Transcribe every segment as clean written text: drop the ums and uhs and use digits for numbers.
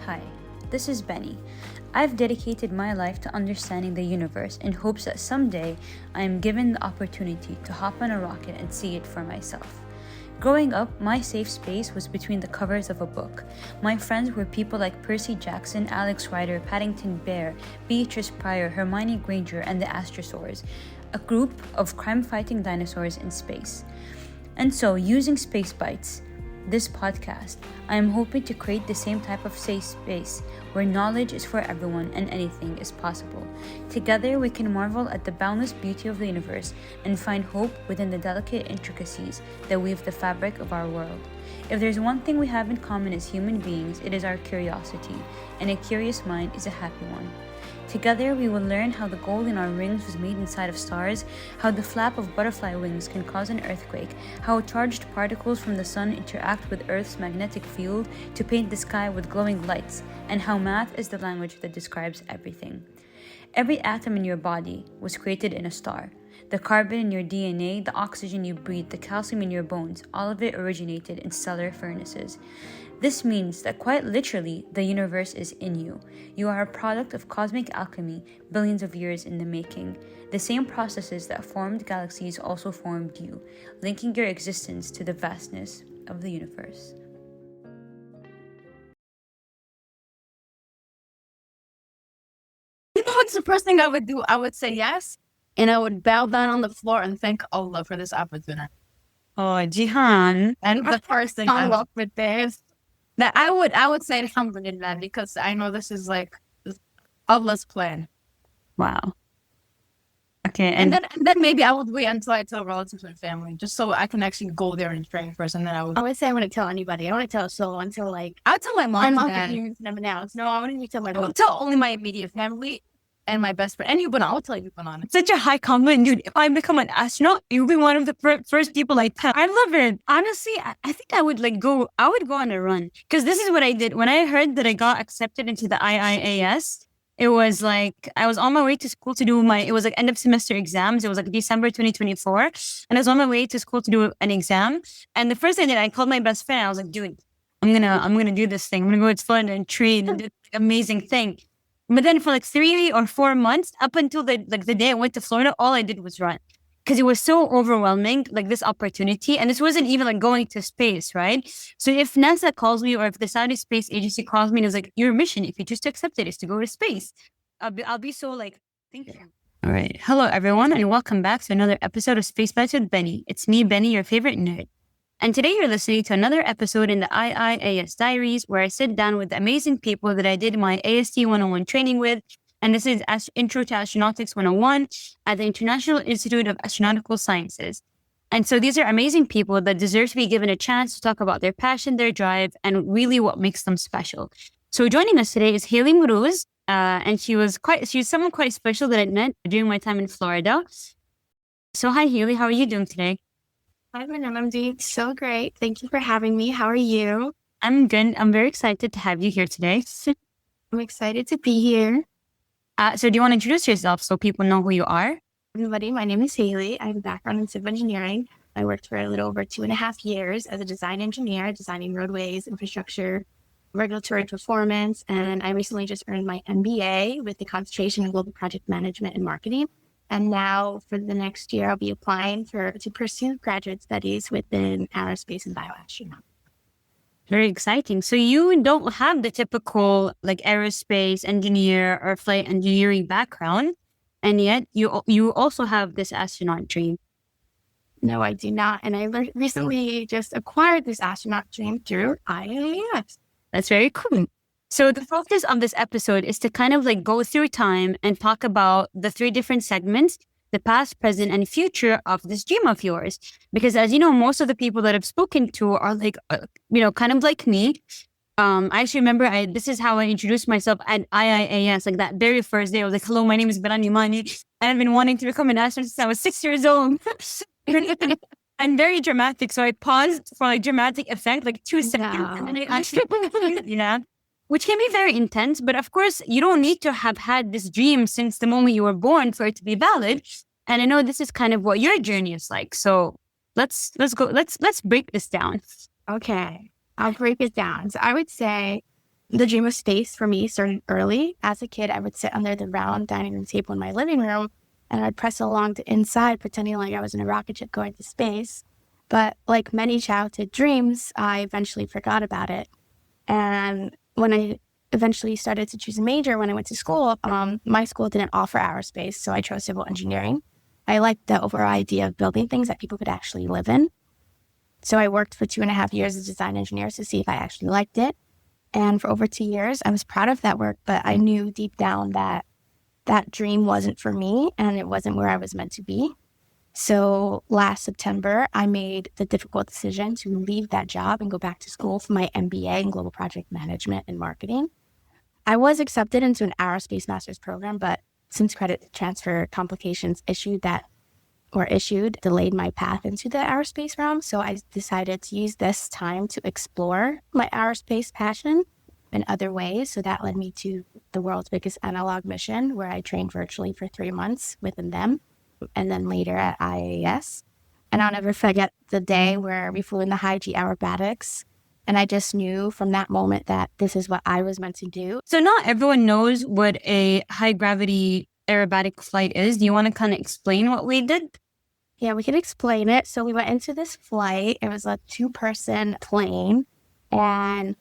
Hi, this is Benny. I've dedicated my life to understanding the universe in hopes that someday I am given the opportunity to hop on a rocket and see it for myself. Growing up, my safe space was between the covers of a book. My friends were people like Percy Jackson, Alex Rider, Paddington Bear, Beatrice Pryor, Hermione Granger, and the Astrosaurs, a group of crime-fighting dinosaurs in space. And so, using Space Bites, this podcast, I am hoping to create the same type of safe space where knowledge is for everyone and anything is possible. Together, we can marvel at the boundless beauty of the universe and find hope within the delicate intricacies that weave the fabric of our world. If there's one thing we have in common as human beings, it is our curiosity, and a curious mind is a happy one. Together, we will learn how the gold in our rings was made inside of stars, how the flap of butterfly wings can cause an earthquake, how charged particles from the sun interact with Earth's magnetic field to paint the sky with glowing lights, and how math is the language that describes everything. Every atom in your body was created in a star. The carbon in your DNA, the oxygen you breathe, the calcium in your bones, all of it originated in stellar furnaces. This means that quite literally, the universe is in you. You are a product of cosmic alchemy, billions of years in the making. The same processes that formed galaxies also formed you, linking your existence to the vastness of the universe. You know what's the first thing I would do? I would say yes, and I would bow down on the floor and thank Allah for this opportunity. Oh, Jehan. And the first thing I walk with this, that I would say alhamdulillah, because I know this is like Allah's plan. Wow. Okay, and then maybe I would wait until I tell relatives and family, just so I can actually go there and train first, and then I would say I wouldn't tell anybody. I wouldn't tell a soul until I would tell my mom. My mom never announced. No, I wouldn't even tell my mom. I would tell only my immediate family and my best friend. And you, but I'll tell you, Banan. Such a high compliment, dude. If I become an astronaut, you'll be one of the first people I tell. I love it. Honestly, I think I would go on a run. Because this is what I did. When I heard that I got accepted into the IIAS, it was like, I was on my way to school to do it was like end of semester exams. It was like December 2024. And I was on my way to school to do an exam. And the first thing I did, I called my best friend. I was like, dude, I'm gonna do this thing. I'm gonna go to Florida and train and do this amazing thing. But then for like 3 or 4 months, up until the day I went to Florida, all I did was run. Because it was so overwhelming, like this opportunity. And this wasn't even like going to space, right? So if NASA calls me or if the Saudi Space Agency calls me and is like, your mission, if you choose to accept it, is to go to space. I'll be so like, thank you. All right. Hello, everyone, and welcome back to another episode of Space Bites with Benny. It's me, Benny, your favorite nerd. And today you're listening to another episode in the IIAS Diaries, where I sit down with the amazing people that I did my AST 101 training with. And this is Intro to Astronautics 101 at the International Institute of Astronautical Sciences. And so these are amazing people that deserve to be given a chance to talk about their passion, their drive, and really what makes them special. So joining us today is Haylee Mroz, and she's someone quite special that I met during my time in Florida. So hi, Haylee, how are you doing today? Hi, Manam. I'm doing so great. Thank you for having me. How are you? I'm good. I'm very excited to have you here today. I'm excited to be here. So do you want to introduce yourself so people know who you are? Everybody, my name is Haylee. I have a background in civil engineering. I worked for a little over 2.5 years as a design engineer, designing roadways, infrastructure, regulatory performance. And I recently just earned my MBA with the concentration in global project management and marketing. And now for the next year, I'll be applying to pursue graduate studies within aerospace and bioastronaut. Very exciting. So you don't have the typical like aerospace engineer or flight engineering background, and yet you also have this astronaut dream. No, I do not. And I recently just acquired this astronaut dream through IIAS. That's very cool. So the focus of this episode is to kind of like go through time and talk about the 3 different segments, the past, present, and future of this dream of yours. Because as you know, most of the people that I've spoken to are like, kind of like me. I actually remember this is how I introduced myself at IIAS, like that very first day. I was like, hello, my name is Barani Mani. I've been wanting to become an astronaut since I was 6 years old. And very dramatic. So I paused for like dramatic effect, like 2 seconds. Wow. And then I actually, which can be very intense. But of course, you don't need to have had this dream since the moment you were born for it to be valid. And I know this is kind of what your journey is like. So let's break this down. Okay, I'll break it down. So I would say the dream of space for me started early. As a kid, I would sit under the round dining room table in my living room and I'd press along to inside, pretending like I was in a rocket ship going to space. But like many childhood dreams, I eventually forgot about it. And when I eventually started to choose a major when I went to school, my school didn't offer aerospace, so I chose civil engineering. I liked the overall idea of building things that people could actually live in. So I worked for 2.5 years as a design engineer to see if I actually liked it. And for over 2 years, I was proud of that work, but I knew deep down that that dream wasn't for me and it wasn't where I was meant to be. So last September, I made the difficult decision to leave that job and go back to school for my MBA in global project management and marketing. I was accepted into an aerospace master's program, but since credit transfer complications delayed my path into the aerospace realm. So I decided to use this time to explore my aerospace passion in other ways. So that led me to the world's biggest analog mission, where I trained virtually for 3 months within them, and then later at IIAS. And I'll never forget the day where we flew in the high-G aerobatics. And I just knew from that moment that this is what I was meant to do. So not everyone knows what a high gravity aerobatic flight is. Do you want to kind of explain what we did? Yeah, we can explain it. So we went into this flight. It was a 2-person plane, and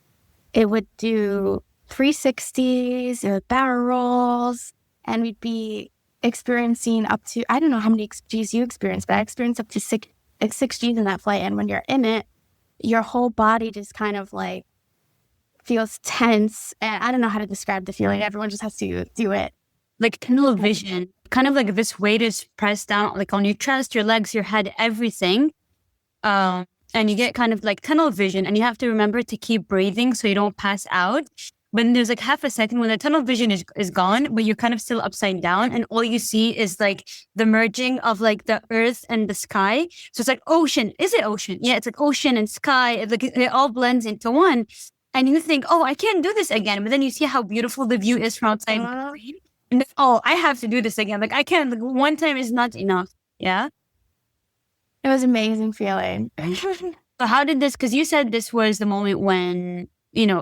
it would do 360s, barrel rolls, and we'd be experiencing up to, I don't know how many Gs you experienced, but I experienced up to six Gs in that flight. And when you're in it, your whole body just kind of like feels tense. And I don't know how to describe the feeling. Everyone just has to do it. Like tunnel vision, kind of like this weight is pressed down like on your chest, your legs, your head, everything. And you get kind of like tunnel vision, and you have to remember to keep breathing so you don't pass out. But then there's like half a second when the tunnel vision is gone, but you're kind of still upside down, and all you see is like the merging of like the earth and the sky. So it's like ocean. Is it ocean? Yeah, it's like ocean and sky. It all blends into one. And you think, oh, I can't do this again. But then you see how beautiful the view is from outside. And oh, I have to do this again. Like I can't, like one time is not enough. Yeah. It was an amazing feeling. So how did this, because you said this was the moment when,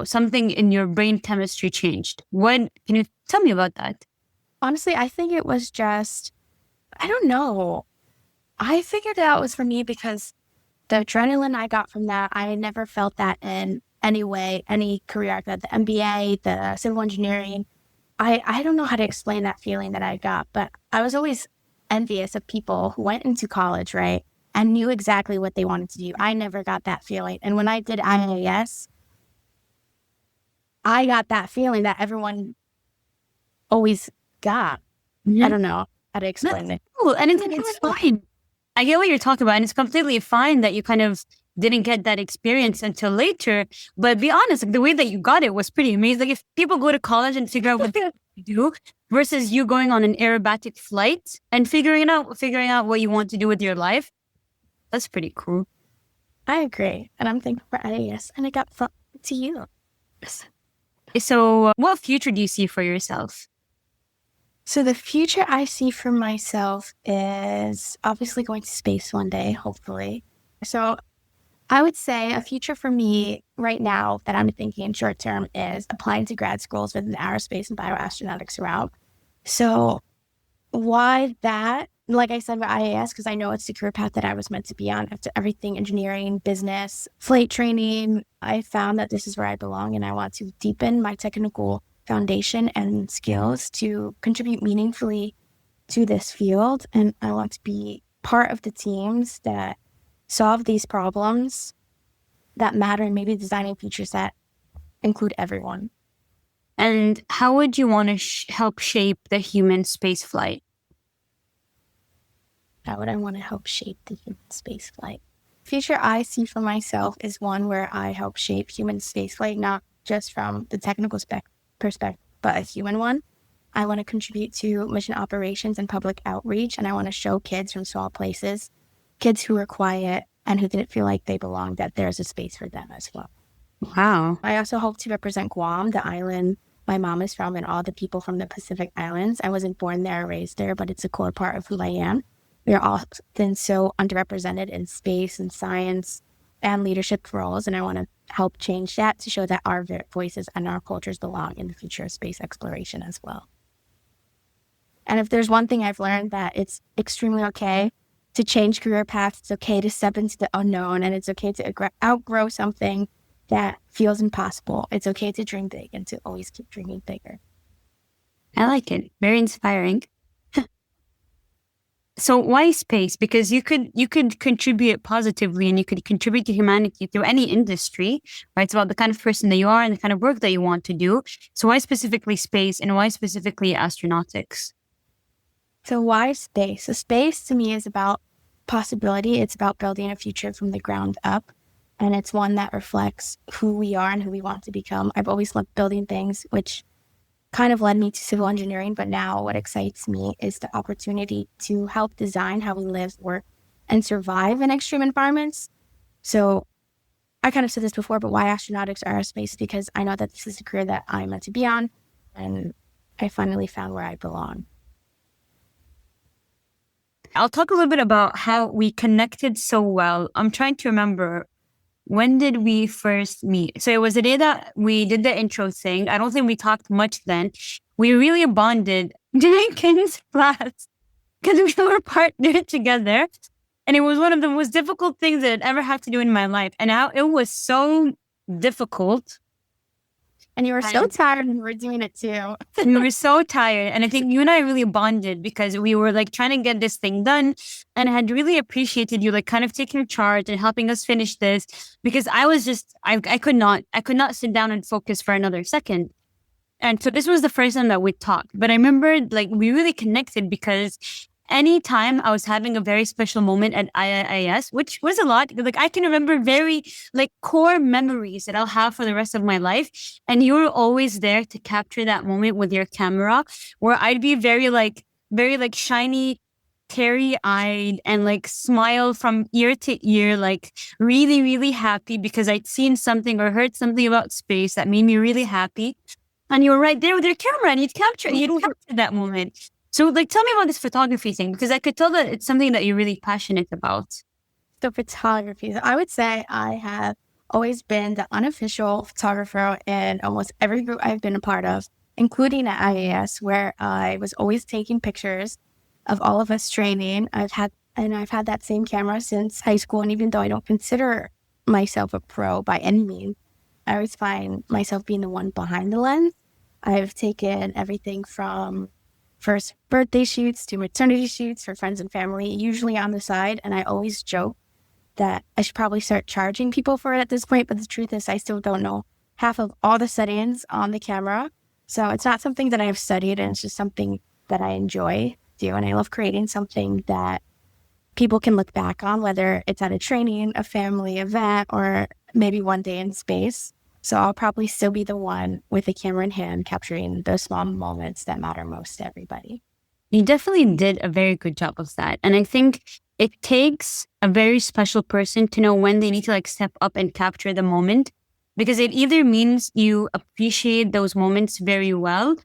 something in your brain chemistry changed. Can you tell me about that? Honestly, I think it was just, I don't know. I figured it out was for me because the adrenaline I got from that, I never felt that in any way, any career I've had, the MBA, the civil engineering. I don't know how to explain that feeling that I got, but I was always envious of people who went into college, right, and knew exactly what they wanted to do. I never got that feeling. And when I did IIAS, I got that feeling that everyone always got. Mm-hmm. I don't know how to explain it. Cool. And it's fine. I get what you're talking about, and it's completely fine that you kind of didn't get that experience until later. But be honest, like the way that you got it was pretty amazing. Like if people go to college and figure out what they do versus you going on an aerobatic flight and figuring out what you want to do with your life, that's pretty cool. I agree. And I'm thankful for IIAS, and I got to you. So what future do you see for yourself? So the future I see for myself is obviously going to space one day, hopefully. So I would say a future for me right now that I'm thinking short term is applying to grad schools within the aerospace and bioastronautics route. So why that? Like I said with IIAS, because I know it's the career path that I was meant to be on. After everything, engineering, business, flight training, I found that this is where I belong, and I want to deepen my technical foundation and skills to contribute meaningfully to this field. And I want to be part of the teams that solve these problems that matter, and maybe designing features that include everyone. And how would you want to help shape the human space flight? How would I want to help shape the human space flight? Future I see for myself is one where I help shape human space flight, not just from the technical perspective, but a human one. I want to contribute to mission operations and public outreach, and I want to show kids from small places, kids who are quiet and who didn't feel like they belonged, that there's a space for them as well. Wow. I also hope to represent Guam, the island my mom is from, and all the people from the Pacific Islands. I wasn't born there or raised there, but it's a core part of who I am. We are often so underrepresented in space and science, and leadership roles. And I want to help change that to show that our voices and our cultures belong in the future of space exploration as well. And if there's one thing I've learned, that it's extremely okay to change career paths. It's okay to step into the unknown, and it's okay to outgrow something that feels impossible. It's okay to dream big and to always keep dreaming bigger. I like it. Very inspiring. So why space? Because you could contribute positively, and you could contribute to humanity through any industry, right? It's about the kind of person that you are and the kind of work that you want to do. So why specifically space, and why specifically astronautics? So why space? So space to me is about possibility. It's about building a future from the ground up. And it's one that reflects who we are and who we want to become. I've always loved building things, which kind of led me to civil engineering. But now what excites me is the opportunity to help design how we live, work, and survive in extreme environments. So I kind of said this before, but why astronautics or aerospace? Because I know that this is a career that I'm meant to be on. And I finally found where I belong. I'll talk a little bit about how we connected so well. I'm trying to remember, when did we first meet? So it was the day that we did the intro thing. I don't think we talked much then. We really bonded during King's class because we were partnered together. And it was one of the most difficult things that I'd ever had to do in my life. And how it was so difficult. And you were so tired when we were doing it too. We were so tired. And I think you and I really bonded because we were like trying to get this thing done. And I had really appreciated you like kind of taking charge and helping us finish this, because I was just, I could not sit down and focus for another second. And so this was the first time that we talked. But I remember like we really connected because anytime I was having a very special moment at IIAS, which was a lot, like I can remember very like core memories that I'll have for the rest of my life. And you were always there to capture that moment with your camera, where I'd be very shiny, teary-eyed, and like smile from ear to ear, like really, really happy because I'd seen something or heard something about space that made me really happy. And you were right there with your camera and you'd capture that moment. So like, tell me about this photography thing, because I could tell that it's something that you're really passionate about. So photography, I would say I have always been the unofficial photographer in almost every group I've been a part of, including at IIAS, where I was always taking pictures of all of us training. I've had that same camera since high school. And even though I don't consider myself a pro by any means, I always find myself being the one behind the lens. I've taken everything from first birthday shoots to maternity shoots for friends and family, usually on the side. And I always joke that I should probably start charging people for it at this point. But the truth is I still don't know half of all the settings on the camera. So it's not something that I've studied, and it's just something that I enjoy do. And I love creating something that people can look back on, whether it's at a training, a family event, or maybe one day in space. So I'll probably still be the one with a camera in hand capturing those small moments that matter most to everybody. You definitely did a very good job of that. And I think it takes a very special person to know when they need to like step up and capture the moment, because it either means you appreciate those moments very well,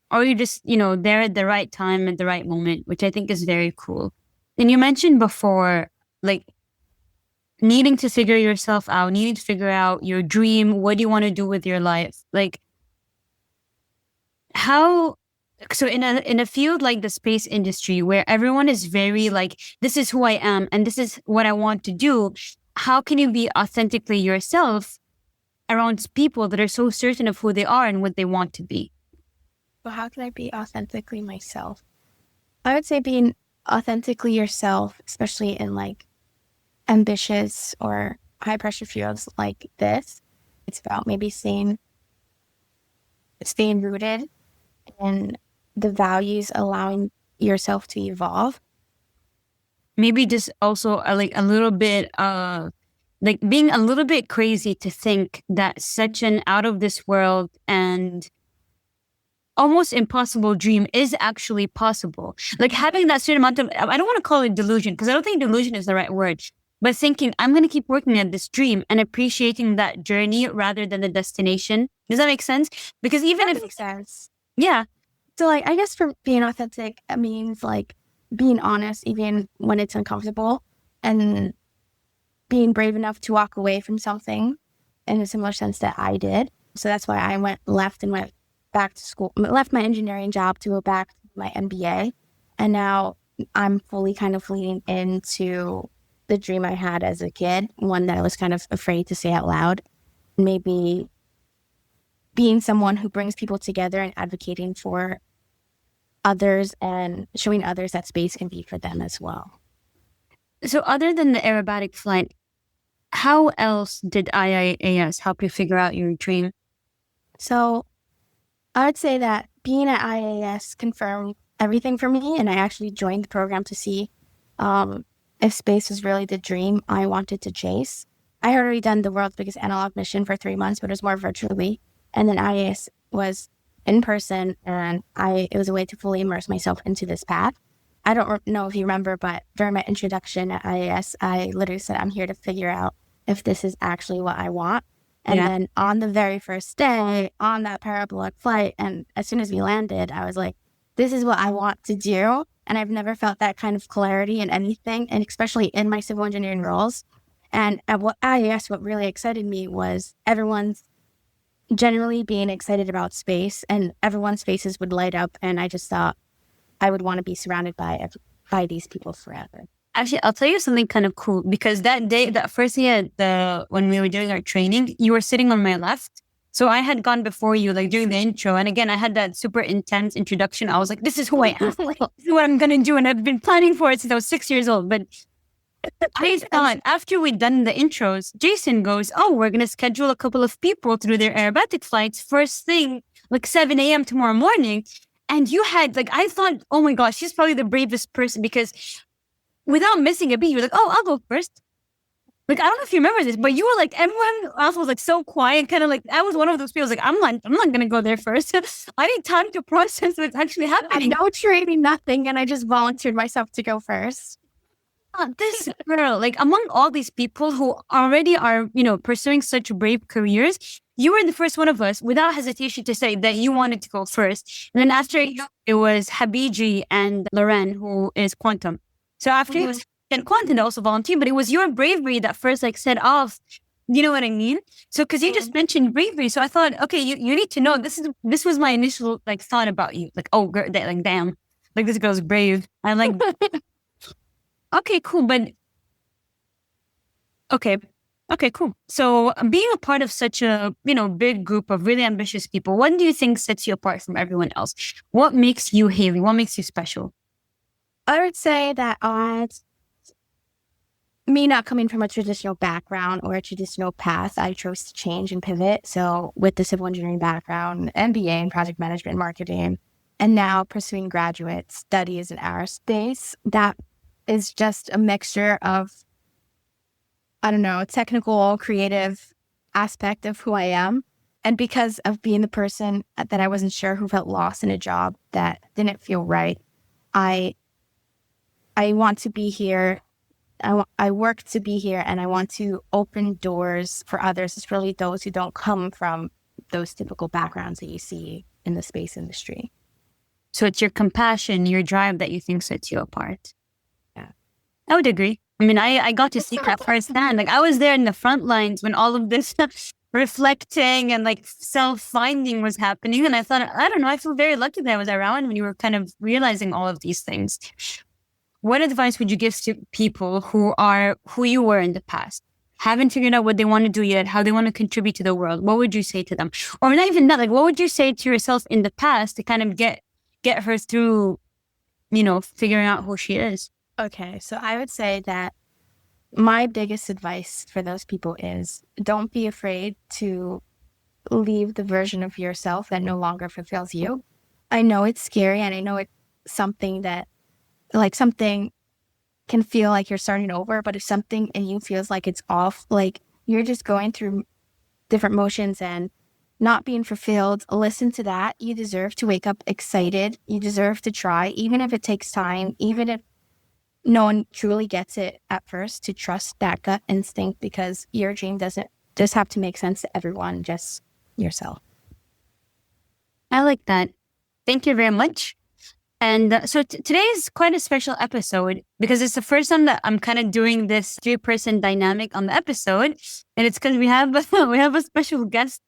or you just, there at the right time at the right moment, which I think is very cool. And you mentioned before, like, needing to figure yourself out, needing to figure out your dream, what do you want to do with your life? Like, so in a field like the space industry, where everyone is very like, this is who I am and this is what I want to do, how can you be authentically yourself around people that are so certain of who they are and what they want to be? Well, how can I be authentically myself? I would say being authentically yourself, especially in like ambitious or high pressure fields like this, it's about maybe staying rooted in the values, allowing yourself to evolve. Maybe just also like a little bit like being a little bit crazy to think that such an out of this world and almost impossible dream is actually possible. Like having that certain amount of, I don't want to call it delusion, because I don't think delusion is the right word, but thinking I'm going to keep working at this dream and appreciating that journey rather than the destination. Does that make sense? Because even That if makes sense. Yeah. So like, I guess for being authentic, it means like being honest, even when it's uncomfortable, and being brave enough to walk away from something in a similar sense that I did. So that's why I went back to school, left my engineering job to go back to my MBA. And now I'm fully kind of leaning into the dream I had as a kid, one that I was kind of afraid to say out loud. Maybe being someone who brings people together and advocating for others and showing others that space can be for them as well. So other than the aerobatic flight, how else did IIAS help you figure out your dream? So I would say that being at IIAS confirmed everything for me, and I actually joined the program to see if space was really the dream I wanted to chase. I had already done the world's biggest analog mission for 3 months, but it was more virtually. And then IIAS was in person, and it was a way to fully immerse myself into this path. I don't know if you remember, but during my introduction at IIAS, I literally said, I'm here to figure out if this is actually what I want. And then on the very first day, on that parabolic flight, and as soon as we landed, I was like, this is what I want to do. And I've never felt that kind of clarity in anything, and especially in my civil engineering roles. And at IIAS, what really excited me was everyone's generally being excited about space, and everyone's faces would light up. And I just thought I would want to be surrounded by these people forever. Actually, I'll tell you something kind of cool, because that first day when we were doing our training, you were sitting on my left. So I had gone before you, like during the intro. And again, I had that super intense introduction. I was like, this is who I am. This is what I'm going to do. And I've been planning for it since I was 6 years old. But I thought after we'd done the intros, Jason goes, oh, we're going to schedule a couple of people to do their aerobatic flights first thing, like 7 a.m. tomorrow morning. And you had I thought, oh my gosh, she's probably the bravest person, because without missing a beat, you were like, oh, I'll go first. I don't know if you remember this, but you were like, everyone else was so quiet, kind of I was one of those people I'm not going to go there first. I need time to process what's actually happening. No training, nothing. And I just volunteered myself to go first. This girl, among all these people who already are, pursuing such brave careers, you were the first one of us without hesitation to say that you wanted to go first. And then after you, it was Habiji and Loren, who is Quantum. So after you and Quantum also volunteered, but it was your bravery that first set off. You know what I mean? So because you just mentioned bravery, so I thought, okay, you need to know this was my initial thought about you. Oh, girl, damn, this girl's brave. I like. Okay, cool, but okay, cool. So being a part of such a big group of really ambitious people, what do you think sets you apart from everyone else? What makes you Haylee? What makes you special? I would say that me not coming from a traditional background or a traditional path, I chose to change and pivot. So with the civil engineering background, MBA in project management and marketing, and now pursuing graduate studies in aerospace, that is just a mixture of, I don't know, technical, creative aspect of who I am. And because of being the person that I wasn't sure, who felt lost in a job that didn't feel right, I want to be here. I work to be here, and I want to open doors for others, especially those who don't come from those typical backgrounds that you see in the space industry. So it's your compassion, your drive that you think sets you apart. Yeah, I would agree. I mean, I got to see that firsthand. I was there in the front lines when all of this reflecting and self-finding was happening. And I thought, I don't know, I feel very lucky that I was around when you were kind of realizing all of these things. What advice would you give to people who are who you were in the past, haven't figured out what they want to do yet, how they want to contribute to the world? What would you say to them? Or not even that, what would you say to yourself in the past to kind of get her through, figuring out who she is? Okay, so I would say that my biggest advice for those people is don't be afraid to leave the version of yourself that no longer fulfills you. I know it's scary, and I know it's something that something can feel like you're starting over, but if something in you feels like it's off, you're just going through different motions and not being fulfilled, listen to that. You deserve to wake up excited. You deserve to try, even if it takes time, even if no one truly gets it at first, to trust that gut instinct, because your dream doesn't just have to make sense to everyone, just yourself. I like that. Thank you very much. And so today is quite a special episode because it's the first time that I'm kind of doing this 3-person dynamic on the episode. And it's because we have we have a special guest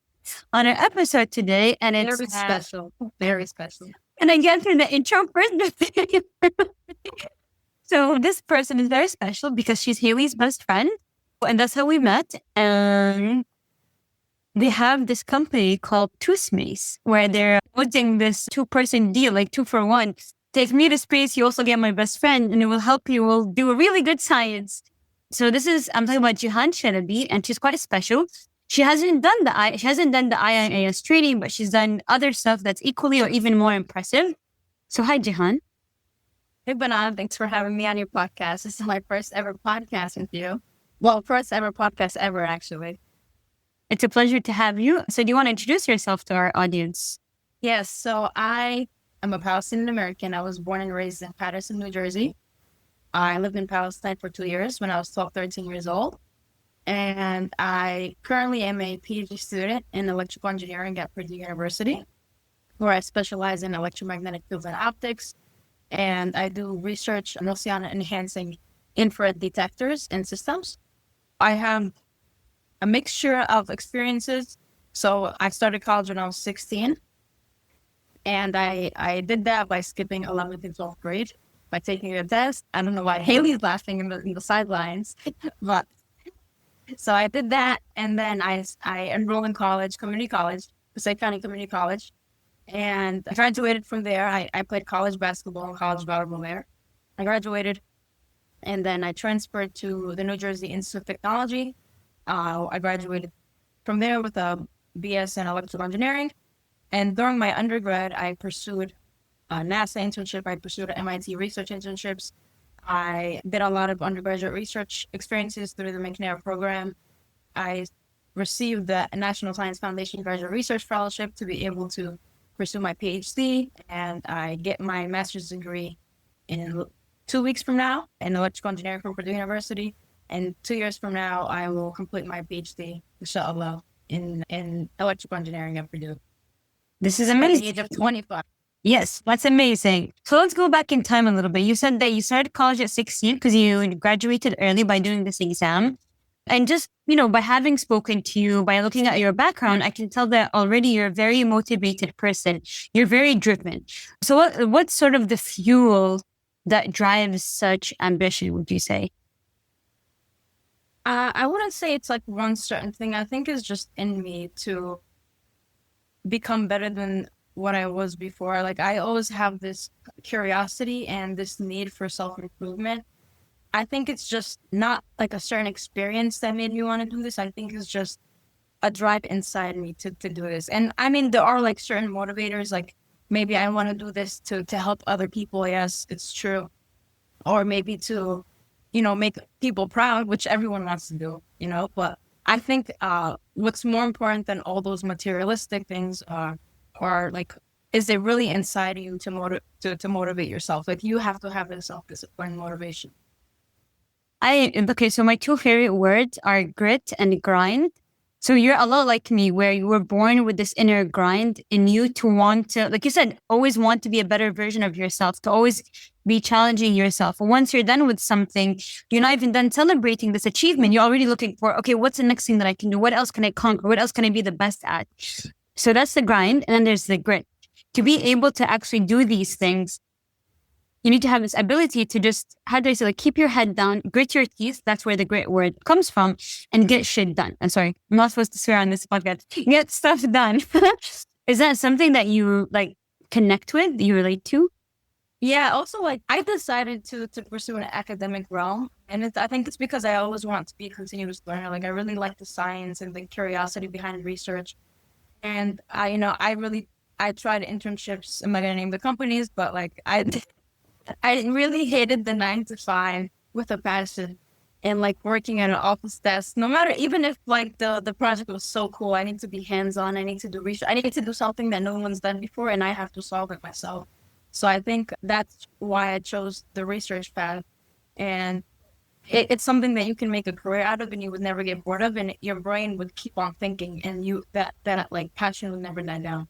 on our episode today. And it's very special. Very special. And I get through the intro first. So this person is very special because she's Haylee's best friend. And that's how we met. And they have this company called Toothmace where they're putting this 2-person deal, like 2 for 1. Take me to space, you also get my best friend, and it will help you. We'll do a really good science. So I'm talking about Jehan Shalabi, and she's quite special. She hasn't done the IIAS training, but she's done other stuff that's equally or even more impressive. So hi, Jehan. Hey, Banana, thanks for having me on your podcast. This is my first ever podcast with you. Well, first ever podcast ever, actually. It's a pleasure to have you. So do you want to introduce yourself to our audience? Yes. So I am a Palestinian American. I was born and raised in Patterson, New Jersey. I lived in Palestine for 2 years when I was 12, 13 years old. And I currently am a PhD student in electrical engineering at Purdue University, where I specialize in electromagnetic fields and optics. And I do research mostly on enhancing infrared detectors and systems. I have a mixture of experiences. So I started college when I was 16. And I did that by skipping 11th and 12th grade, by taking a test. I don't know why Haylee's laughing in the sidelines, but so I did that. And then I enrolled in college, community college, Passaic County Community College. And I graduated from there. I played college basketball and college volleyball there. I graduated. And then I transferred to the New Jersey Institute of Technology. I graduated from there with a BS in electrical engineering. And during my undergrad, I pursued a NASA internship. I pursued MIT research internships. I did a lot of undergraduate research experiences through the McNair program. I received the National Science Foundation Graduate Research Fellowship to be able to pursue my PhD. And I get my master's degree in 2 weeks from now in electrical engineering from Purdue University. And 2 years from now, I will complete my PhD, inshallah, in electrical engineering at Purdue. This is amazing. At the age of 25. Yes, that's amazing. So let's go back in time a little bit. You said that you started college at 16 because you graduated early by doing this exam. And just, by having spoken to you, by looking at your background, I can tell that already you're a very motivated person. You're very driven. So what's sort of the fuel that drives such ambition, would you say? I wouldn't say it's like one certain thing. I think it's just in me to become better than what I was before. Like I always have this curiosity and this need for self-improvement. I think it's just not like a certain experience that made me want to do this. I think it's just a drive inside me to do this. And I mean, there are like certain motivators, like maybe I want to do this to help other people. Yes, it's true. Or maybe to, make people proud, which everyone wants to do, but I think what's more important than all those materialistic things are like, is it really inside you to motivate yourself? Like you have to have this self-discipline motivation. Okay, so my 2 favorite words are grit and grind. So you're a lot like me, where you were born with this inner grind in you to want to, like you said, always want to be a better version of yourself, to always be challenging yourself. Once you're done with something, you're not even done celebrating this achievement. You're already looking for, okay, what's the next thing that I can do? What else can I conquer? What else can I be the best at? So that's the grind. And then there's the grit. To be able to actually do these things, you need to have this ability to just, how do I say, like keep your head down, grit your teeth. That's where the grit word comes from, and get shit done. I'm sorry, I'm not supposed to swear on this podcast. Get stuff done. Is that something that you like connect with, you relate to? Yeah, also like I decided to pursue an academic realm. And I think it's because I always want to be a continuous learner. Like I really like the science and the curiosity behind research. And I tried internships. I'm not gonna name the companies, but like I really hated the 9-to-5 with a passion, and like working at an office desk. No matter, even if like the project was so cool, I need to be hands-on. I need to do research. I need to do something that no one's done before, and I have to solve it myself. So I think that's why I chose the research path, and it's something that you can make a career out of, and you would never get bored of, and your brain would keep on thinking, and that like passion would never die down.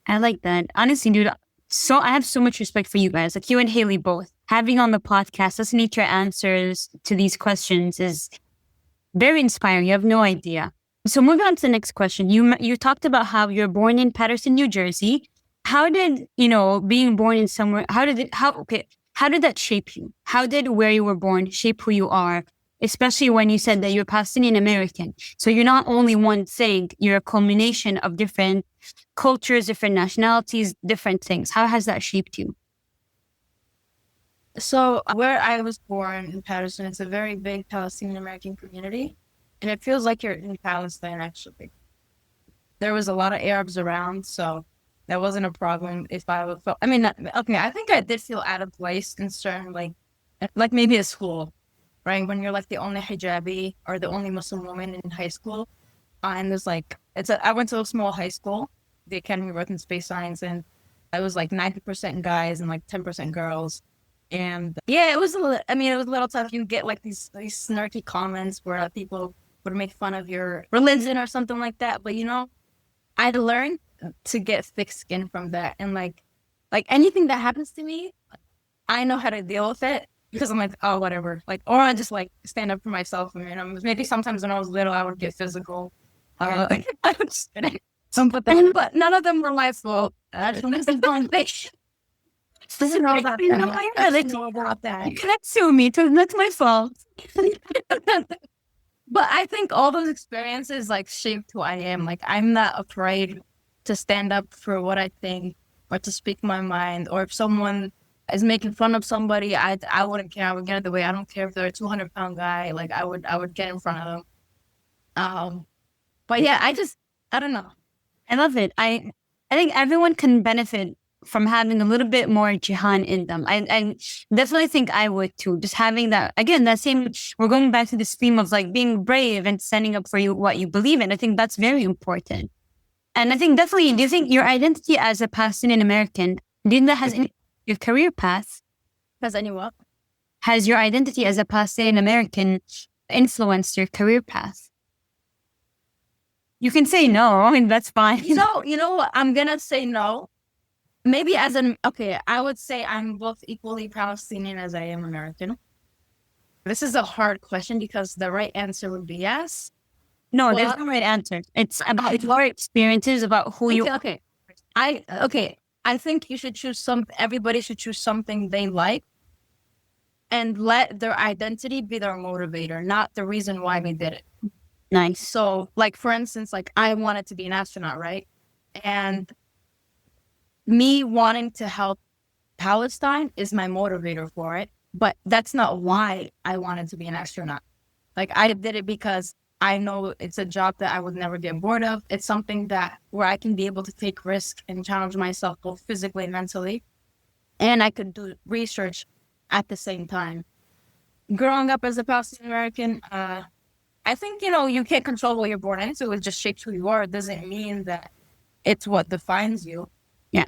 I like that. Honestly, dude, So I have so much respect for you guys, like you and Haylee both. Having on the podcast, listening to your answers to these questions is very inspiring. You have no idea. So moving on to the next question. You talked about how you're born in Paterson, New Jersey. How did, being born in somewhere, how did that shape you? How did where you were born shape who you are? Especially when you said that you're Palestinian American. So you're not only one thing, you're a culmination of different cultures, different nationalities, different things. How has that shaped you? So where I was born in Patterson, it's a very big Palestinian American community. And it feels like you're in Palestine, actually. There was a lot of Arabs around, so that wasn't a problem if I would feel, I mean, okay, I think I did feel out of place in certain, like maybe a school, right? When you're like the only hijabi or the only Muslim woman in high school. And there's I went to a small high school, the Academy of Earth and Space Science, and I was like 90% guys and like 10% girls. And yeah, it was it was a little tough. You get like these snarky comments where people would make fun of your religion or something like that. But I'd learned to get thick skin from that. And like anything that happens to me, I know how to deal with it because I'm like, oh, whatever. Or I just like stand up for myself. And maybe sometimes when I was little, I would get physical. I was kidding. But none of them were my fault. I just wanted to go Listen about that. You cannot sue me. That's my fault. But I think all those experiences shaped who I am. I'm not afraid to stand up for what I think or to speak my mind. Or if someone is making fun of somebody, I wouldn't care. I would get out of the way. I don't care if they're a 200-pound guy. I would get in front of them. But yeah, I don't know. I love it. I think everyone can benefit from having a little bit more Jehan in them. I definitely think I would too. Just having that, again, we're going back to this theme of being brave and standing up for what you believe in. I think that's very important. And I think definitely, do you think your identity as a Palestinian American, do you think that has your career path? Has any what? Has your identity as a Palestinian American influenced your career path? You can say no, and that's fine. You know what? I'm going to say no. Maybe I would say I'm both equally Palestinian as I am American. This is a hard question because the right answer would be yes. No, there's no right answer. It's about your experiences, about who you are. Okay. I think you should everybody should choose something they like and let their identity be their motivator, not the reason why they did it. Nice. So, for instance, I wanted to be an astronaut, right? And me wanting to help Palestine is my motivator for it, but that's not why I wanted to be an astronaut. I did it because I know it's a job that I would never get bored of. It's something where I can be able to take risk and challenge myself both physically and mentally, and I could do research at the same time. Growing up as a Palestinian American, I think, you can't control what you're born into. It just shapes who you are. It doesn't mean that it's what defines you. Yeah.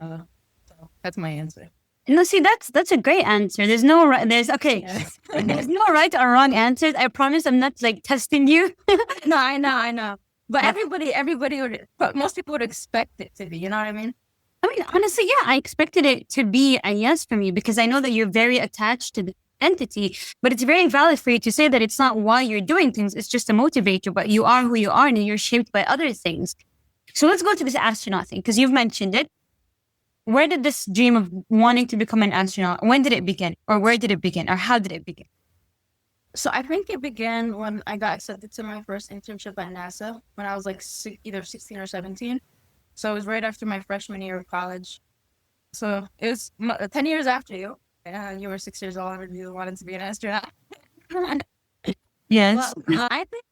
So that's my answer. No, see, that's a great answer. There's no right. There's no right or wrong answers. I promise I'm not testing you. No, I know. But but most people would expect it to be, you know what I mean? I mean, honestly, yeah, I expected it to be a yes for me because I know that you're very attached to the entity, but it's very valid for you to say that it's not why you're doing things. It's just a motivator, but you are who you are and you're shaped by other things. So let's go to this astronaut thing because you've mentioned it. Where did this dream of wanting to become an astronaut, when did it begin? Or where did it begin? Or how did it begin? So I think it began when I got accepted to my first internship at NASA when I was either 16 or 17. So it was right after my freshman year of college. So it was 10 years after you. You were 6 years old and you wanted to be an astronaut. Yes. Well, I think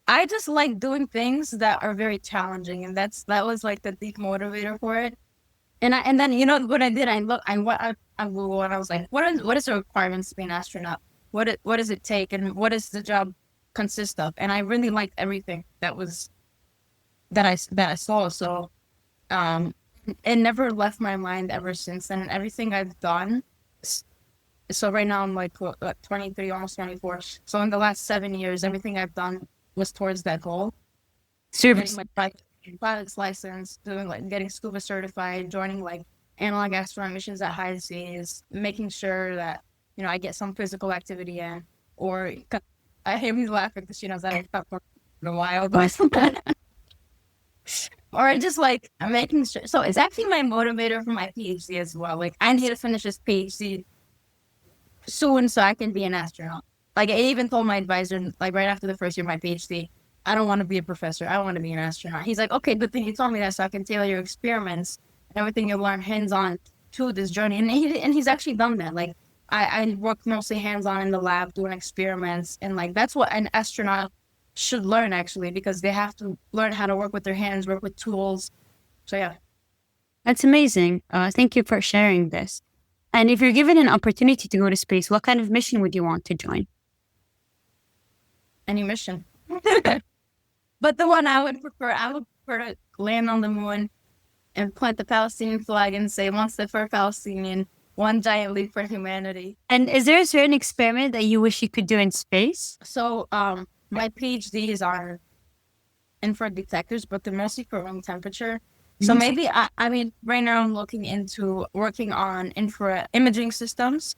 I just like doing things that are very challenging, and that was the deep motivator for it. And then what I did, I Googled and I was like, what is the requirements to be an astronaut? What does it take, and what does the job consist of? And I really liked everything that I saw. So, it never left my mind ever since then. And everything I've done. So right now I'm 23, almost 24. So in the last 7 years, everything I've done was towards that goal. Super. pilot's license, doing like getting scuba certified, joining like analog astronaut missions at high seas, making sure that, you know, I get some physical activity in. Or I hear me laughing because she knows that I've thought for a while, but or just like I'm making sure. So it's actually my motivator for my PhD as well. Like I need to finish this PhD soon so I can be an astronaut. Like I even told my advisor, like right after the first year of my PhD, I don't want to be a professor. I want to be an astronaut. He's like, okay, good thing you told me that so I can tailor your experiments and everything you learn hands-on to this journey. And he's actually done that. Like I work mostly hands-on in the lab doing experiments. And like, that's what an astronaut should learn actually, because they have to learn how to work with their hands, work with tools. So yeah. That's amazing. Thank you for sharing this. And if you're given an opportunity to go to space, what kind of mission would you want to join? Any mission. But the one I would prefer to land on the moon and plant the Palestinian flag and say, one step for Palestinian, one giant leap for humanity. And is there a certain experiment that you wish you could do in space? So my PhD is on infrared detectors, but they're mostly for room temperature. So maybe, I mean, right now I'm looking into working on infrared imaging systems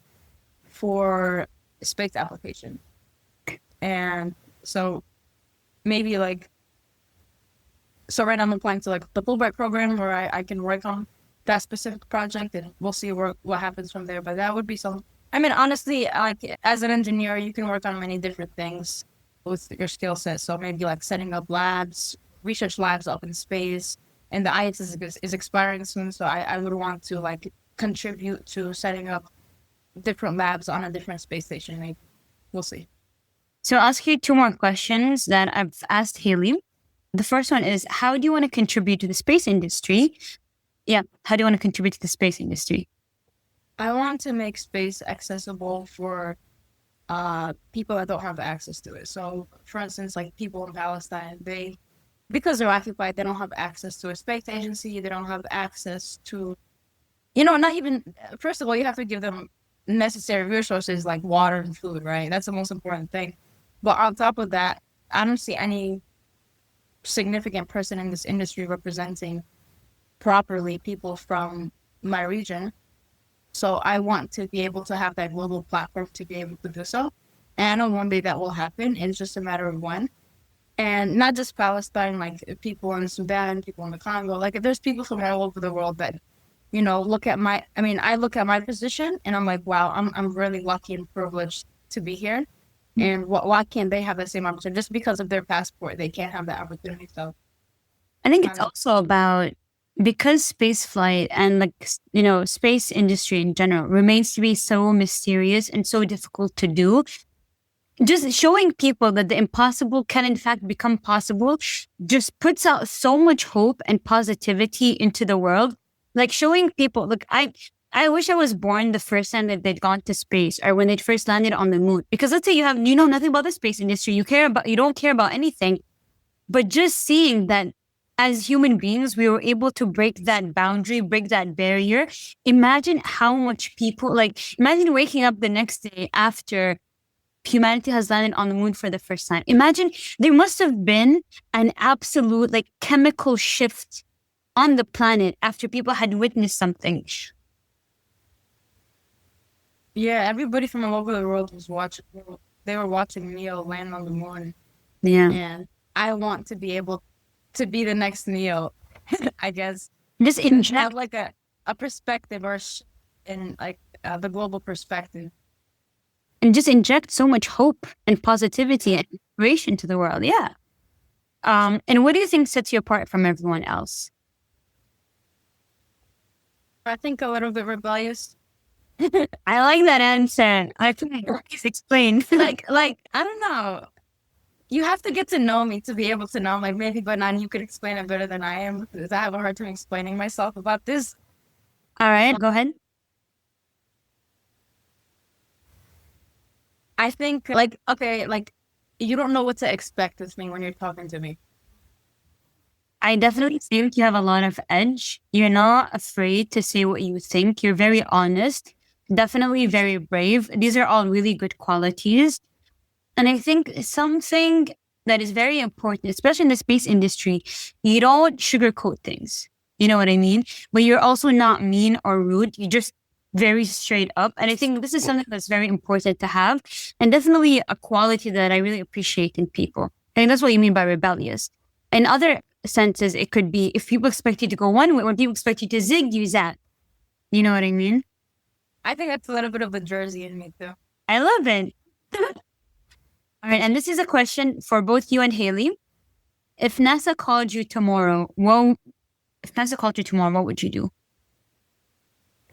for space application. And so maybe like, so right now I'm applying to like the Fulbright program where I can work on that specific project, and we'll see what happens from there. But that would be some, I mean, honestly, like as an engineer, you can work on many different things with your skill set. So maybe like setting up labs, research labs up in space. And the IIAS is expiring soon, so I would want to like contribute to setting up different labs on a different space station. Maybe. We'll see. So I'll ask you two more questions that I've asked Haylee. The first one is, how do you want to contribute to the space industry? Yeah, how do you want to contribute to the space industry? I want to make space accessible for people that don't have access to it. So, for instance, like people in Palestine, because they're occupied, they don't have access to a space agency. They don't have access to, you know, not even, first of all, you have to give them necessary resources like water and food, right? That's the most important thing. But on top of that, I don't see any significant person in this industry representing properly people from my region. So I want to be able to have that global platform to be able to do so. And I know one day that will happen. It's just a matter of when. And not just Palestine, like people in Sudan, people in the Congo, like there's people from all over the world that, you know, I look at my position and I'm like, wow, I'm really lucky and privileged to be here. And why can't they have the same opportunity? Just because of their passport, they can't have that opportunity. So I think it's also about, because space flight and like, you know, space industry in general remains to be so mysterious and so difficult to do. Just showing people that the impossible can in fact become possible just puts out so much hope and positivity into the world. Like showing people, look, I wish I was born the first time that they'd gone to space or when they first landed on the moon. Because let's say you know nothing about the space industry, you don't care about anything. But just seeing that as human beings, we were able to break that boundary, break that barrier. Imagine how much people, like, imagine waking up the next day after humanity has landed on the moon for the first time. Imagine there must have been an absolute like chemical shift on the planet after people had witnessed something. yeah, everybody from all over the world was watching. They were watching Neo land on the moon. Yeah. And I want to be able to be the next Neo, I guess. Just Have inject, like a perspective or in like the global perspective. and just inject so much hope and positivity and inspiration to the world. Yeah. And what do you think sets you apart from everyone else? I think a little bit rebellious. I like that answer. I think please explain. like I don't know. You have to get to know me to be able to know. Like maybe, but you could explain it better than I am because I have a hard time explaining myself about this. All right, go ahead. I think like okay, like you don't know what to expect with me when you're talking to me. I definitely think you have a lot of edge. You're not afraid to say what you think. You're very honest, definitely very brave. These are all really good qualities. And I think something that is very important, especially in the space industry. You don't sugarcoat things. You know what I mean? But you're also not mean or rude. You're just very straight up. And I think this is something that's very important to have, and definitely a quality that I really appreciate in people. And that's what you mean by rebellious. In other senses, it could be if people expect you to go one way, when people expect you to zig, you zag. You know what I mean? I think that's a little bit of the Jersey in me too. I love it. All right, and this is a question for both you and Haylee. If NASA called you tomorrow, what would you do?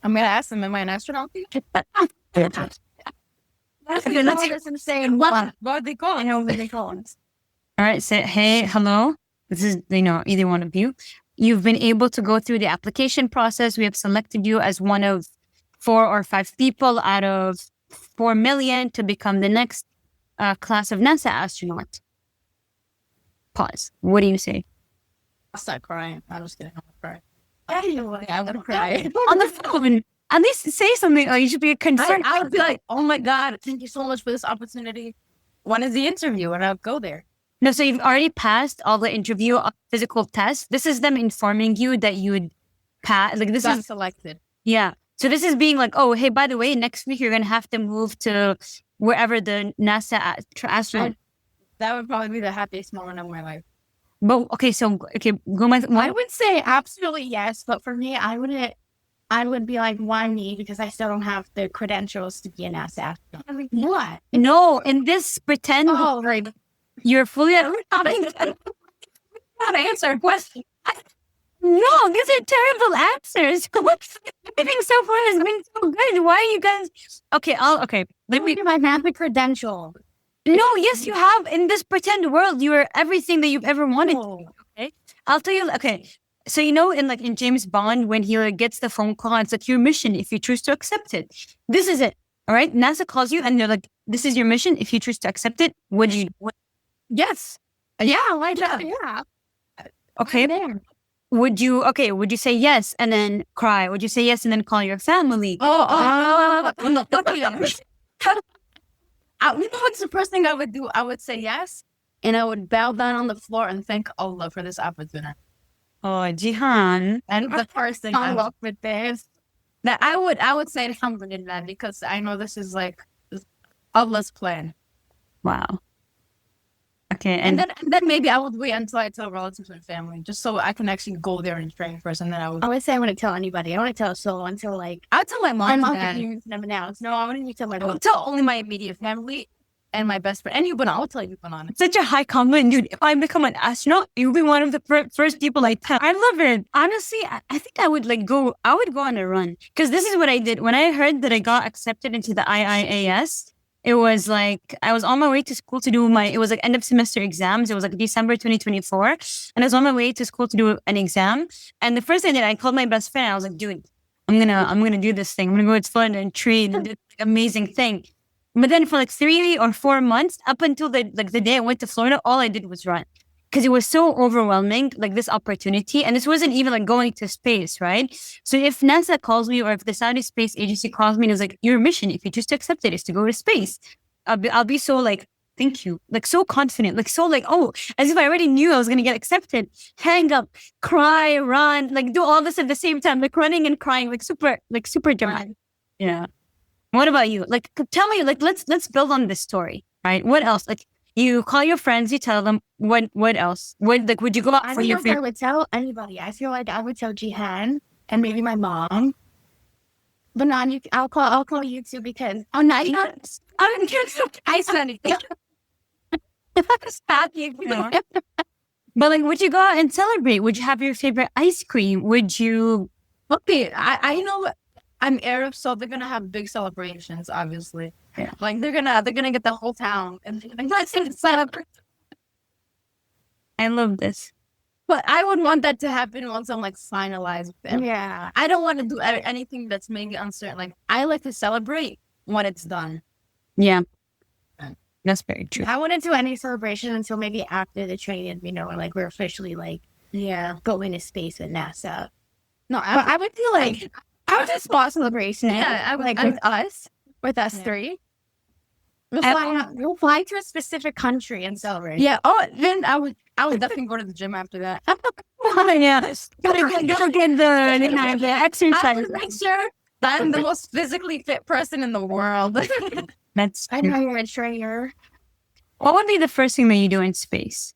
I'm gonna ask them, am I an astronaut? That's insane. What they call? I know what they call it. All right, say, hey, hello. This is, either one of you. You've been able to go through the application process. We have selected you as one of 4 or 5 people out of 4 million to become the next class of NASA astronaut. Pause. What do you say? I'll start crying. I'm just kidding. I'm gonna cry. I'm gonna cry. On the phone. At least say something. Like, you should be concerned. I would be like, oh my God, thank you so much for this opportunity. When is the interview? And I'll go there. No, so you've already passed all the interview physical tests. This is them informing you that you would pass. Like, this is selected. Yeah. So this is being like, oh, hey, by the way, next week you're going to have to move to wherever the NASA astronaut. That would probably be the happiest moment of my life. But, okay, I would say absolutely yes. But for me, I would be like, why me? Because I still don't have the credentials to be an NASA astronaut. I'm like, what? No, in this pretend Right. you're fully... How to answer a question. No, these are terrible answers. Everything so far has been so good. Why are you guys... Okay. Let me do my math credential. No, yes, you have. In this pretend world, you are everything that you've ever wanted. Okay, I'll tell you. Okay, so in James Bond, when he gets the phone call, and it's like your mission if you choose to accept it. This is it. All right, NASA calls you, and they're like, "This is your mission. If you choose to accept it, would you?" Yes. Yeah, why not? Yeah. Okay. Would you say yes and then cry? Would you say yes and then call your family? What's the first thing I would do? I would say yes, and I would bow down on the floor and thank Allah for this opportunity. Oh, Jehan. And the first thing I love with this, that I would say alhamdulillah, because I know this is like Allah's plan. Wow. Okay, and then maybe I would wait until I tell relatives and family, just so I can actually go there and train first, and then I would say I wouldn't tell anybody. I wouldn't tell a soul until I'll tell my mom. My mom never announced. No, I wouldn't even tell my mom. I'll tell only my immediate family and my best friend. And you, but I'll tell you, but on it. Such a high compliment, dude. If I become an astronaut, you'll be one of the first people I tell. I love it. Honestly, I think I would go on a run, because this is what I did when I heard that I got accepted into the IIAS. It was like, I was on my way to school to do it was like end of semester exams. It was like December 2024. And I was on my way to school to do an exam. And the first thing that I called my best friend, I was like, dude, I'm gonna do this thing. I'm gonna go to Florida and train and do this amazing thing. But then for 3 or 4 months, up until the day I went to Florida, all I did was run. Because it was so overwhelming, this opportunity. And this wasn't even going to space, right? So if NASA calls me, or if the Saudi Space Agency calls me and is like, your mission, if you choose to accept it, is to go to space, I'll be so thank you. So confident. Oh, as if I already knew I was going to get accepted. Hang up, cry, run, do all this at the same time, running and crying, super dramatic. Yeah. What about you? Tell me, let's build on this story, right? What else? You call your friends, you tell them, what else? Would you go out for your favorite? I would tell anybody. I feel like I would tell Jehan and maybe my mom. But not you. I'll call you too, because I'm not. I'm just. I said anything. But would you go out and celebrate? Would you have your favorite ice cream? Would you? Okay, I know. I'm Arab, so they're gonna have big celebrations, obviously. Yeah. They're gonna get the whole town and let's celebrate. I love this. But I would want that to happen once I'm finalized with them. Yeah. I don't want to do anything that's maybe uncertain. I like to celebrate when it's done. Yeah. That's very true. I wouldn't do any celebration until maybe after the training, we're officially going to space with NASA. No, I would do I would do a small celebration. Yeah, with us 3. We'll fly to a specific country and celebrate. Yeah. Oh, then I would definitely go to the gym after that. Oh, yes. Gotta get the exercise. Make sure that I'm the most physically fit person in the world. That's I know you're a trainer. What would be the first thing that you do in space?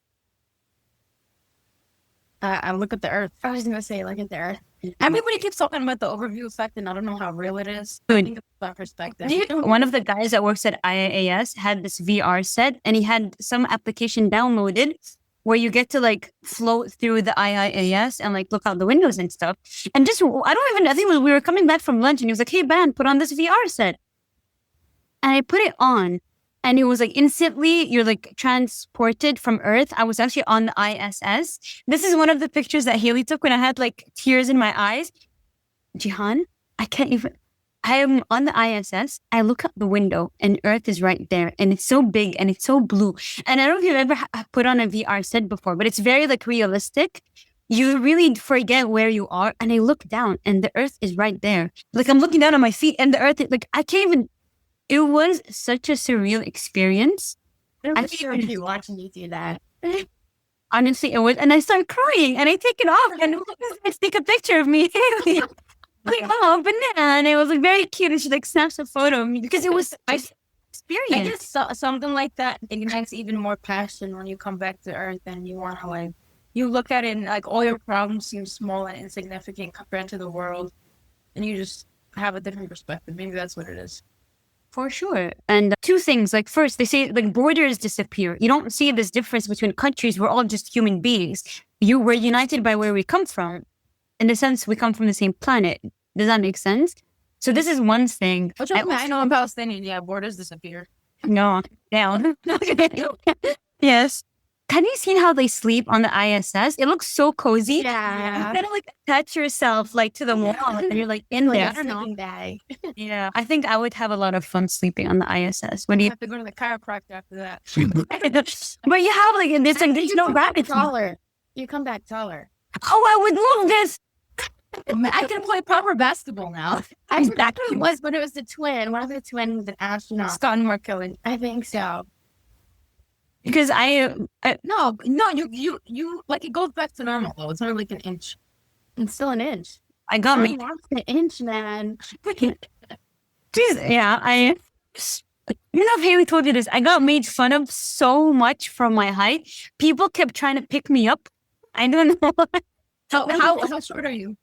I look at the Earth. I was gonna say, look at the Earth. Everybody keeps talking about the overview effect, and I don't know how real it is. I Dude. think it's about perspective. One of the guys that works at IIAS had this VR set, and he had some application downloaded where you get to like float through the IIAS and like look out the windows and stuff. And just, I think we were coming back from lunch and he was like, hey, Ben, put on this VR set. And I put it on and it was like instantly you're like transported from Earth. I was actually on the ISS. This is one of the pictures that Haylee took when I had like tears in my eyes. Jehan, I am on the ISS. I look out the window and Earth is right there. And it's so big and it's so blue. And I don't know if you've ever put on a VR set before, but it's very like realistic. You really forget where you are. And I look down and the Earth is right there. Like I'm looking down on my feet and the Earth, like I can't even, it was such a surreal experience. I'm sure be watching you do that. Honestly, it was. And I started crying and I take it off and I take a picture of me. Like, oh, banana. And it was like very cute. And she like snaps a photo of me because it was experience. I guess something like that ignites even more passion when you come back to Earth and you want to like, you look at it and like all your problems seem small and insignificant compared to the world. And you just have a different perspective. Maybe that's what it is. For sure. And two things, like first, they say like borders disappear. You don't see this difference between countries. We're all just human beings. We're united by where we come from. In the sense, we come from the same planet. Does that make sense? So this is one thing. I know I'm Palestinian. Yeah, borders disappear. No, down. Yes. Have you seen how they sleep on the ISS? It looks so cozy. Yeah. You gotta like attach yourself like to the wall and you're like in there. I don't know. Bag. Yeah. I think I would have a lot of fun sleeping on the ISS. What do You you have to go to the chiropractor after that. But you have like there's no gravity. Taller. You come back taller. Oh, I would love this. I can play proper basketball now. It was, but it was the twin. One of the twins was an astronaut. Scott and Mark Kelly. I think so. Because No, you like it goes back to normal though. It's only like an inch. It's still an inch. I got me. An inch, man. Jeez, yeah, you know if Haylee told you this, I got made fun of so much from my height. People kept trying to pick me up. I don't know. How short are you?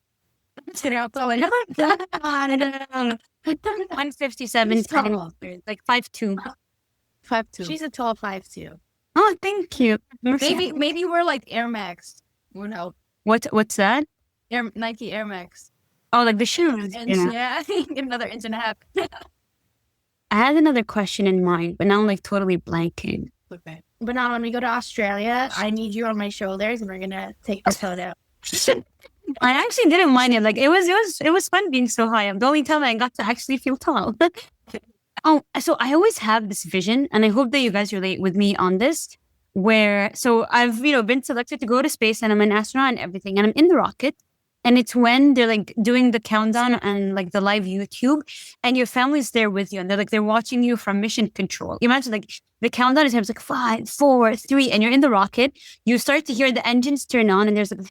Today I'll tell you. 157, like 5'2". 5'2". She's a tall 5'2". Oh, thank you. Maybe we're like Air Max. Would help. What's that? Nike Air Max. Oh, like the shoes. Yeah, I think another inch and a half. I had another question in mind, but now I'm like totally blanking. Okay. But now when we go to Australia, I need you on my shoulders and we're gonna take a photo. I actually didn't mind it. Like it was fun being so high up. The only time I got to actually feel tall. Oh, so I always have this vision, and I hope that you guys relate with me on this. So I've been selected to go to space, and I'm an astronaut and everything, and I'm in the rocket. And it's when they're like doing the countdown and like the live YouTube, and your family's there with you, and they're watching you from mission control. Imagine like the countdown is like 5, 4, 3, and you're in the rocket. You start to hear the engines turn on, and there's like,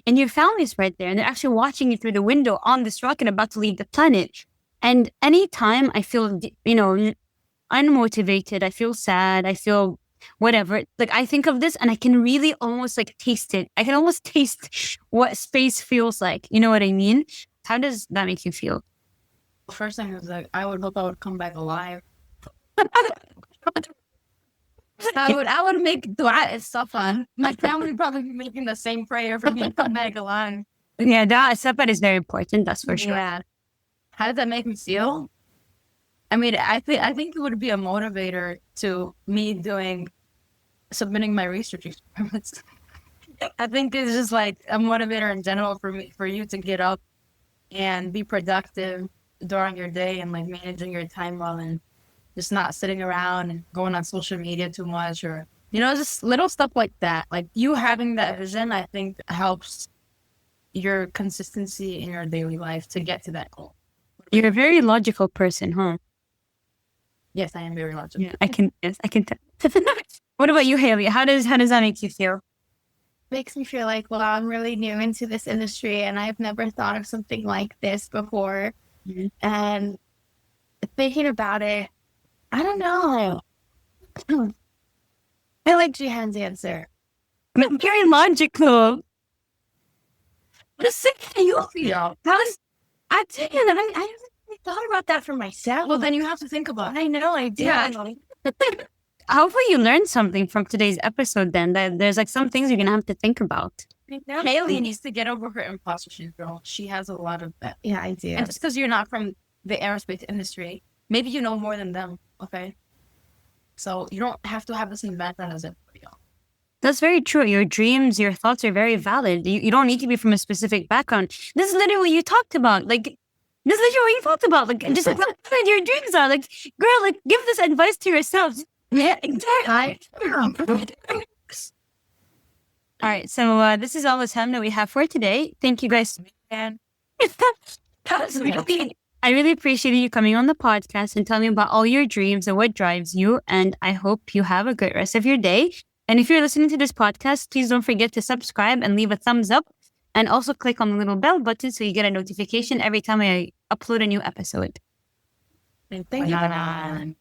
and your family's right there, and they're actually watching you through the window on this rocket about to leave the planet. And anytime I feel, unmotivated, I feel sad, I feel whatever, like I think of this and I can really almost like taste it. I can almost taste what space feels like. You know what I mean? How does that make you feel? First thing was like, I would hope I would come back alive. I would make dua and stuff on. My family would probably be making the same prayer for me to come back alive. Yeah, that support is very important, that's for sure. Yeah. How does that make me feel? I mean, I think it would be a motivator to me submitting my research experiments. I think it's just like a motivator in general for you to get up and be productive during your day and like managing your time well and just not sitting around and going on social media too much or just little stuff like that. Like you having that vision, I think helps your consistency in your daily life to get to that goal. You're a very logical person, huh? Yes, I am very logical. Yeah, I can. Yes, I can tell. What about you, Haylee? How does that make you feel? Makes me feel like, well, I'm really new into this industry and I've never thought of something like this before. Mhm. And thinking about it, I don't know. I like Jehan's answer. Very logical. Just you feel. I didn't. I haven't really thought about that for myself. Well, then you have to think about it. I know I did. Yeah. Hopefully you learned something from today's episode then. That there's like some things you're going to have to think about. Haylee needs to get over her imposter syndrome. She has a lot of that. Yeah, I do. And just because you're not from the aerospace industry, maybe you know more than them, okay? So you don't have to have the same background as everybody else. That's very true. Your dreams, your thoughts are very valid. You don't need to be from a specific background. This is literally what you talked about. Like, this is literally what you talked about. Like, just like what your dreams are. Like, girl, like, give this advice to yourself. Yeah, exactly. All right. So this is all the time that we have for today. Thank you guys. And I really appreciate you coming on the podcast and telling me about all your dreams and what drives you. And I hope you have a great rest of your day. And if you're listening to this podcast, please don't forget to subscribe and leave a thumbs up. And also click on the little bell button so you get a notification every time I upload a new episode. thank you.